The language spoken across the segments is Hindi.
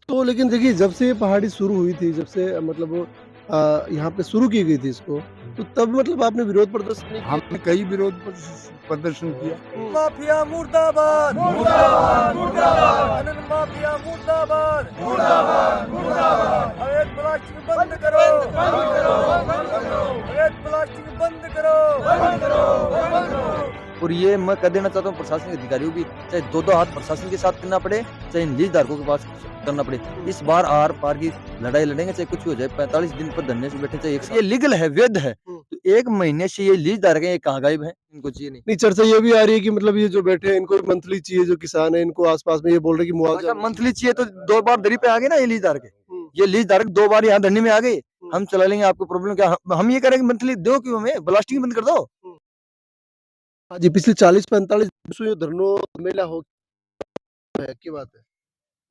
तो लेकिन देखिए जब से ये पहाड़ी शुरू हुई थी, जब से मतलब वो यहाँ पे शुरू की गई थी इसको, तो तब मतलब आपने विरोध प्रदर्शन नहीं किए? हमने कई विरोध प्रदर्शन किया। माफिया मुर्दाबाद मुर्दाबाद मुर्दाबाद खनन माफिया मुर्दाबाद मुर्दाबाद मुर्दाबाद अवैध प्लास्टिक बंद करो अवैध प्लास्टिक बंद करो और ये मैं कर देना चाहता हूँ प्रशासनिक अधिकारियों भी, चाहे दो हाथ प्रशासन के साथ करना पड़े, चाहे इन लीज धारकों के पास करना पड़े। इस बार आर पार की लड़ाई लड़ेंगे, चाहे कुछ भी हो जाए। 45 दिन पर धरने से बैठे, चाहे ये लीगल है, वैध है। तो 1 महीने से ये लीज धारक है, ये कहाँ गायब है? इनको चाहिए नहीं। नहीं, चर्चा ये भी आ रही है कि मतलब ये जो बैठे हैं इनको मंथली चाहिए, जो किसान है इनको आस-पास में ये बोल रहे हैं कि मुआवजा मंथली चाहिए तो 2 बार दरी पे आ गए ना ये लीज धारक। ये लीज धारक 2 बार यहाँ धरने में आ गए। हम चला लेंगे, आपको प्रॉब्लम क्या? हम ये करेंगे मंथली दो, क्यों हमें ब्लास्टिंग बंद कर दो। हाँ जी, पिछले 40-45 वर्षों ये धरनों मेला हो है, क्या बात है?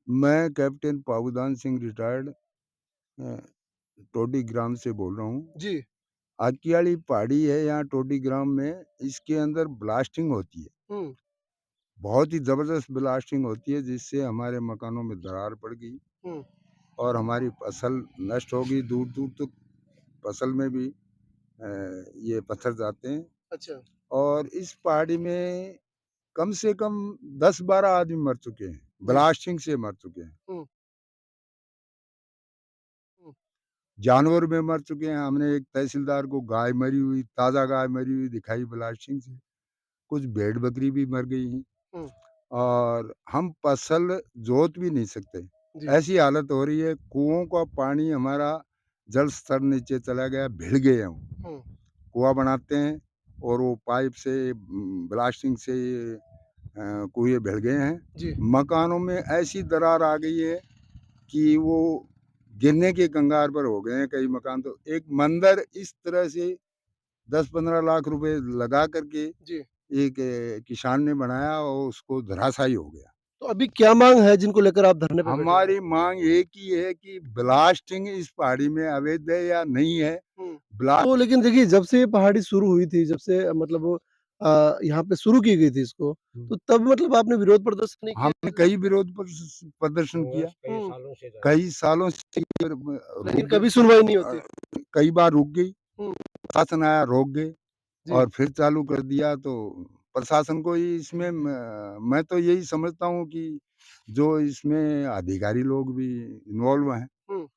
मैं कैप्टन पाबूदान सिंह रिटायर्ड टोडी ग्राम से बोल रहा हूँ। जी। आकियाली पहाड़ी है यहाँ टोडी ग्राम में, इसके अंदर ब्लास्टिंग होती है। हुँ, बहुत ही ज़बरदस्त ब्लास्टिंग होती है, जिससे हमारे मकानों में दरार पड़ गई हुँ। और हमारी फसल नष्ट हो गई। दूर-दूर तक फसल में भी ये पत्थर जाते हैं अच्छा। और इस पहाड़ी में कम से कम 10-12 आदमी मर चुके हैं, जी। ब्लास्टिंग से मर चुके हैं। हुँ, हुँ। जानवर भी मर चुके हैं। हमने एक तहसीलदार को गाय मरी हुई, ताज़ा गाय मरी हुई दिखाई ब्लास्टिंग से। कुछ भेड़-बकरी भी मर गई हैं हुँ, और हम फसल जोत भी नहीं सकते। जी। ऐसी हालत हो रही है, कुओं का पानी हमारा जल स्तर नीचे चला गया, भिड़ गए हम। हुँ, कुआँ बनाते हैं और वो पाइप से ब्लास्टिंग से कुएँ भिड़ गए हैं। जी। मकानों में ऐसी दरार आ गई है कि वो गिरने के कगार पर हो गए हैं कई मकान। तो एक मंदिर इस तरह से 10-15 लाख रुपए लगा करके जी। एक किसान ने बनाया और उसको धराशायी हो गया। तो अभी क्या माँग है जिनको लेकर आप धरने पे बैठे हुए हैं? हमारी मांग एक ही है कि ब्लास्टिंग इस पहाड़ी में अवैध है या नहीं है? हुँ। ब्ला तो लेकिन देखिए जब से ये पहाड़ी शुरू हुई थी, जब से मतलब वो यहाँ पे शुरू की गई थी इसको, तो तब मतलब आपने विरोध प्रदर्शन नहीं किए? हमने कई विरोद प्रदर्शन किया। हुँ, कई सालों से लेकिन रुक कभी सुनवाई नहीं होती। कई बार रुक गई, हुँ, शासन आया रोक गए जी। और फिर चालू कर दिया। तो प्रशासन को ही इसमें मैं तो यही समझता हूँ कि जो इसमें अधिकारी लोग भी इन्वॉल्व हैं, हुँ।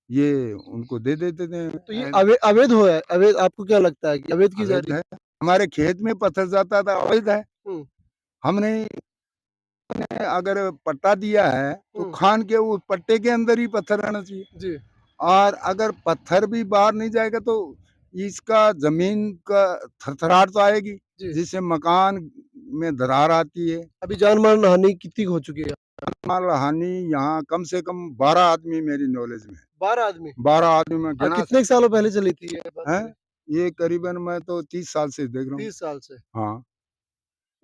ये उनको दे देते थे। तो ये अवैध हो है, अवैध आपको क्या लगता है कि अवैध की जा अवैध रही है। हमारे खेत में पत्थर जाता था, अवैध है। हुँ, हमने अगर पट्टा दिया है तो हुँ, खान के उस पट्टे के अंदर ही पत्थर रहना चाहिए। जी। और अगर पत्थर भी बाहर नहीं जाएगा तो इसका ज़मीन का थरथराहट तो आएगी, जी। जिससे मकान में दरार आती है। अभी जान-माल हानि कितनी हो चुकी है? माल हानि यहाँ कम से कम 12 आदमी मेरी नॉलेज में है। 12 आदमी। 12 आदमी मैं गिना कितने सालों पहले चली थी ये बात हैं? ये? ये करीबन मैं तो 30 साल से देख रहा हूँ। 30 साल से। हाँ,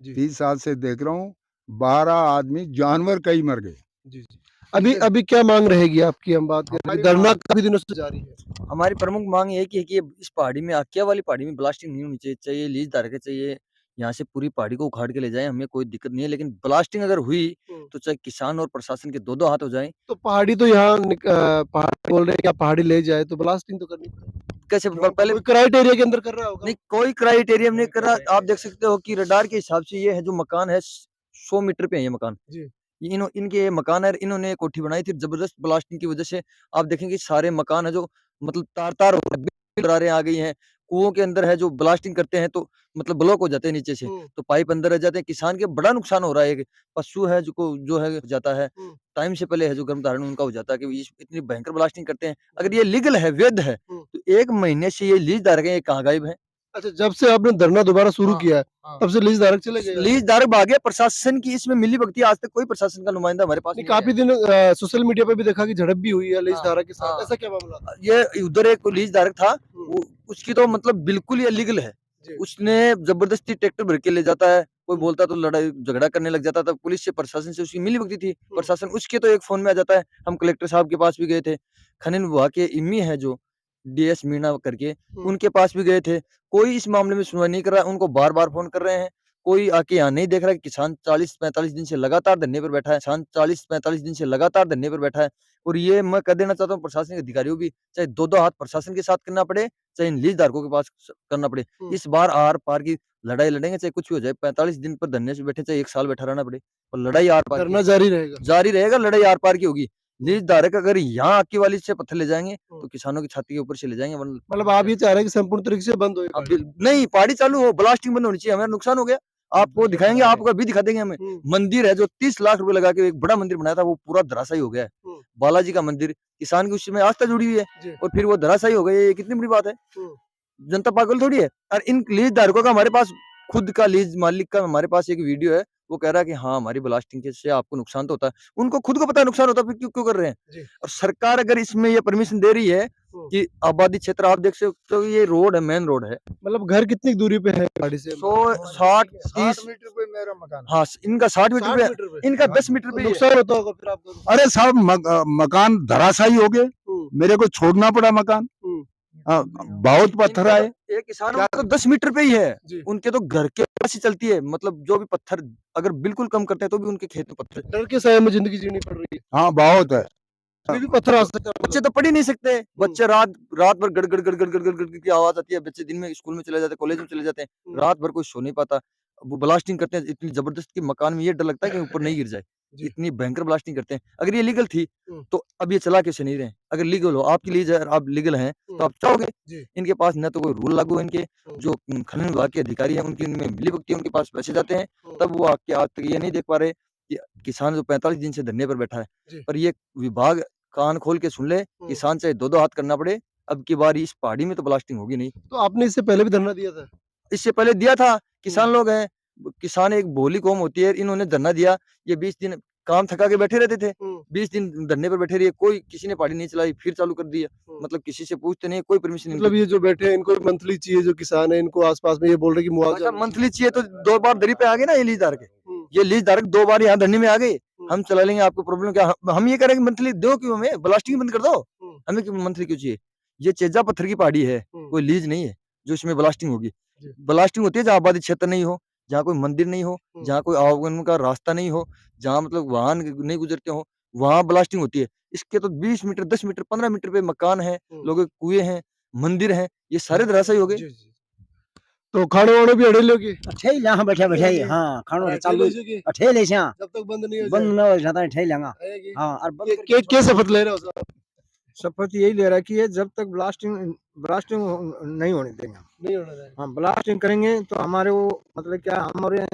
जी। 30 साल से देख रहा हूँ। 12 आदमी जानवर कई मर गए। जी, जी। अभी अभी क्या माँग रहेगी आपकी, हम बात करें? हमारी धरना मांग काफ़ी दिनों से जारी है। हमारी प्रमुख मांग ये है कि इस पहाड़ी में, आकिया वाली पहाड़ी में ब्लास्टिंग नहीं होनी चाहिए। चाहिए लीज धारक चाहिए, यहाँ से पूरी पहाड़ी को उखाड़ के ले जाएँ, हमें कोई दिक्कत नहीं है। लेकिन ब्लास्टिंग अगर हुई, हुँ। तो चाहे किसान और प्रशासन के दो-दो हाथ हो जाएँ। तो पहाड़ी तो यहाँ पहाड़ी बोल रहे हैं कि आप पहाड़ी ले जाए तो ब्लास्टिंग तो करनी पड़ेगी। कैसे पहले कोई क्राइटेरिया के अंदर कर रहा होगा। नहीं, कोई क्राइटेरिया नहीं कर रहा। आप देख सकते हो कि रडार के हिसाब से ये है जो मकान है, 100 मीटर पे है ये मकान। जी। ये इनके ये मकान है, इन्होंने कोठी बनाई थी, जबरदस्त ब्लास्टिंग की वजह से आप देखेंगे सारे मकान है जो मतलब तार-तार हो रहे हैं, दरारें आ गई हैं। कुओं के अंदर है जो ब्लास्टिंग करते हैं तो मतलब ब्लॉक हो जाते हैं नीचे से, हुँ, तो पाइप अंदर रह जाते हैं। किसान के बड़ा नुकसान हो रहा है। एक पशु है जो है जाता है, हुँ, टाइम से पहले है जो गर्भधारण उनका हो जाता है कि इस इतनी भयंकर ब्लास्टिंग करते हैं। अगर ये लीगल है, वैध है, हुँ। तो 1 महीने से ये लीज धारक हैं, ये कहाँ गायब हैं? अच्छा, जब से आपने धरना दोबारा शुरू हाँ, किया है, हाँ। तब से लीज़ धारक चले गए यहाँ से? लीज धारक भागे, प्रशासन की इसमें मिली-भगत, आज तक कोई प्रशासन का नुमाइंदा हमारे पास नहीं, नहीं आया। काफ़ी दिन सोशल मीडिया पे भी देखा कि झड़प भी हुई है लीज़ हाँ, धारक के साथ, हाँ। ऐसा क्या मामला था? ये उधर एक लीज धारक था, हुँ, वो उसकी तो मतलब बिल्कुल ही इल्लीगल है। जी। उसने ज़बरदस्ती ट्रैक्टर भर के ले जाता है, कोई हुँ, बोलता तो लड़ाई झगड़ा करने लग जाता था, पुलिस से, प्रशासन से उसकी मिली-भगती थी। हुँ, प्रशासन उसके तो एक फ़ोन में आ जाता है। हम कलेक्टर साहब के पास भी गए थे, खनन विभाग के इम्मी हैं जो डीएस मीणा करके, हुँ, उनके पास भी गए थे। कोई इस मामले में सुनवाई नहीं कर रहा है, उनको बार-बार फ़ोन कर रहे हैं, कोई आके यहाँ नहीं देख रहा कि किसान 40-45 दिन से लगातार धरने पर बैठा है। किसान 40-45 दिन से लगातार धरने पर बैठा है। और ये मैं कह देना चाहता हूँ प्रशासनिक अधिकारियों भी, चाहे 2-2 हाथ प्रशासन के साथ करना पड़े, चाहे इन लीज धारकों के पास करना पड़े। इस बार आर-पार की लड़ाई लड़ेंगे, चाहे कुछ भी हो जाए। 45 दिन पर धरने से बैठे, चाहे 1 साल बैठा रहना पड़े, और लड़ाई आर-पार धरना की जारी रहेगा। जारी रहेगा, लड़ाई आर-पार की होगी। लीज धारक अगर यहाँ आके वाली से पत्थर ले जाएँगे, तो किसानों की छाती के ऊपर से ले जाएँगे, वरना मतलब आप ये चाह रहे हैं कि संपूर्ण तरीके से बंद हो ये अब पहाड़ी? नहीं, पहाड़ी चालू हो, ब्लास्टिंग बंद होनी चाहिए, हमारा नुकसान हो गया। आपको दिखाएँगे, आपको अभी दिखा देंगे हमें। मंदिर है जो 30 लाख रुपए लगा के एक बड़ा मंदिर बनाया था, वो पूरा धराशायी हो गया है। बालाजी का मंदिर, किसान की उसमें आस्था जुड़ी हुई है, जी। और फिर वो धराशायी हो गया, ये कितनी बड़ी बात है। जनता पागल थोड़ी है। और इन लीज धारकों का हमारे पास खुद का लीज मालिक का हमारे पास एक वीडियो है, वो कह रहा है कि हाँ, हमारी ब्लास्टिंग के से आपको नुकसान तो होता है। उनको खुद को पता है नुकसान होता है, फिर क्यों क्यों कर रहे हैं? जी। और सरकार अगर इसमें ये परमिशन दे रही है कि आबादी क्षेत्र आप देख सकते हो, ये रोड है, मेन रोड है। मतलब घर कितनी दूरी पे है पहाड़ी से? 160 30 मीटर पे मेरा मकान हाँ, इनका 60 मीटर 60 पे, मीटर पे? इनका 10 मीटर पे ही है। नुकसान होता होगा फिर आपको? अरे साहब मकान धराशायी हो गए, मेरे को छोड़ना पड़ा मकान। बहुत पत्थर आए। एक किसान का तो 10 मीटर पे ही है, जी। उनके तो घर के पास ही चलती है, मतलब जो भी पत्थर अगर बिल्कुल कम करते हैं तो भी उनके खेत में पत्थर। डर के साए में जिंदगी जीनी पड़ रही है। हाँ बहुत है। अभी भी पत्थर आ सकता है। बच्चे तो पढ़ ही नहीं सकते, बच्चे रात रात भर गड़ गड़ गड़ गड़ गड़ गड़ गड़ की आवाज आती है, बच्चे दिन में स्कूल में चले जाते हैं, कॉलेज में चले जाते हैं, रात भर कोई सो नहीं पाता। वो ब्लास्टिंग करते हैं इतनी जबरदस्त कि मकान में ये डर लगता है कि ऊपर नहीं गिर जाए, इतनी भयंकर ब्लास्टिंग करते हैं। अगर ये लीगल थी तो अब ये चला कैसे नहीं रहे? अगर लीगल हो, आपकी लीज है, आप लीगल हैं, तो आप चाहोगे। इनके पास न तो कोई रूल लागू है, इनके जो खनन विभाग के अधिकारी हैं उनकी इनमें मिलीभगत है, उनके पास पैसे जाते हैं, तब वो आके आज तक ये नहीं देख पा रहे कि किसान जो 45 दिन से धरने पर बैठा है। पर ये विभाग कान खोल के सुन ले, किसान चाहे 2-2 हाथ करना पड़े, अब की बार इस पहाड़ी में तो ब्लास्टिंग होगी नहीं। तो आपने इससे पहले भी धरना दिया था? इससे पहले दिया था, किसान लोग हैं, किसान एक भोली कौम होती है, इन्होंने धरना दिया, ये 20 दिन काम थका के बैठे रहते थे, 20 दिन धरने पर बैठे रहिए, कोई किसी ने पहाड़ी नहीं चलाई, फिर चालू कर दिया। मतलब किसी से पूछते नहीं, कोई परमिशन नहीं। मतलब ये जो बैठे हैं इनको मंथली चाहिए, जो किसान है इनको आसपास में ये बोल रहे कि मुआवजा मंथली चाहिए तो 2 बार दरी पे आ गए ना ये लीज धारक। ये लीज धारक 2 बार यहाँ धरने में आ गए, हम चला लेंगे, आपको प्रॉब्लम क्या? हम ये कह रहे हैं कि मंथली दो क्यों, हमें ब्लास्टिंग बंद कर दो, हमें क्यों मंथली क्यों चाहिए? ये चेजा पत्थर की पहाड़ी है, कोई लीज नहीं है जो इसमें ब्लास्टिंग होगी। ब्लास्टिंग होती है जहाँ आबादी क्षेत्र नहीं हो, जहाँ कोई मंदिर नहीं हो, जहाँ कोई आवागमन का रास्ता नहीं हो, जहाँ मतलब वाहन नहीं गुजरते हो, वहाँ ब्लास्टिंग होती है। इसके तो 20 मीटर, 10 मीटर, 15 मीटर पे मकान है, लोगों के कुएं हैं, मंदिर हैं, ये सारे धराशायी हो गए। तो खाने वाने भी अड़े लोगे? ठेल यहाँ बैठे बैठे हाँ खानो चालू ठेल है यहाँ जब तक बंद नहीं हो बंद न हो जाता है ठेल यहाँ जाएगी। हाँ और बंद करके क्या शपथ ले रहे हो साहब? शपथ यही ले रहा है कि ये जब तक ब्लास्टिंग नहीं होने देंगे, नहीं होना चाहिए। हम ब्लास्टिंग करेंगे तो हमारे वो मतलब क्या हमारे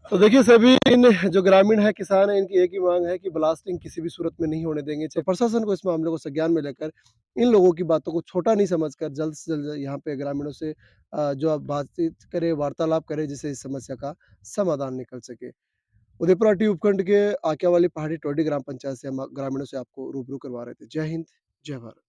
तो देखिए सभी इन जो ग्रामीण है, किसान है, इनकी एक ही मांग है कि ब्लास्टिंग किसी भी सूरत में नहीं होने देंगे। तो प्रशासन को इस मामले को संज्ञान में लेकर इन लोगों की बातों को छोटा नहीं समझकर जल्द से जल्द यहाँ पे ग्रामीणों से जो आप बातचीत करे, वार्तालाप करे, जिससे इस समस्या का समाधान निकल सके। उदयपुर आरटी उपखंड के आक्या वाली पहाड़ी टोडी ग्राम पंचायत से हम ग्रामीणों से आपको रूबरू करवा रहे थे। जय हिंद, जय भारत।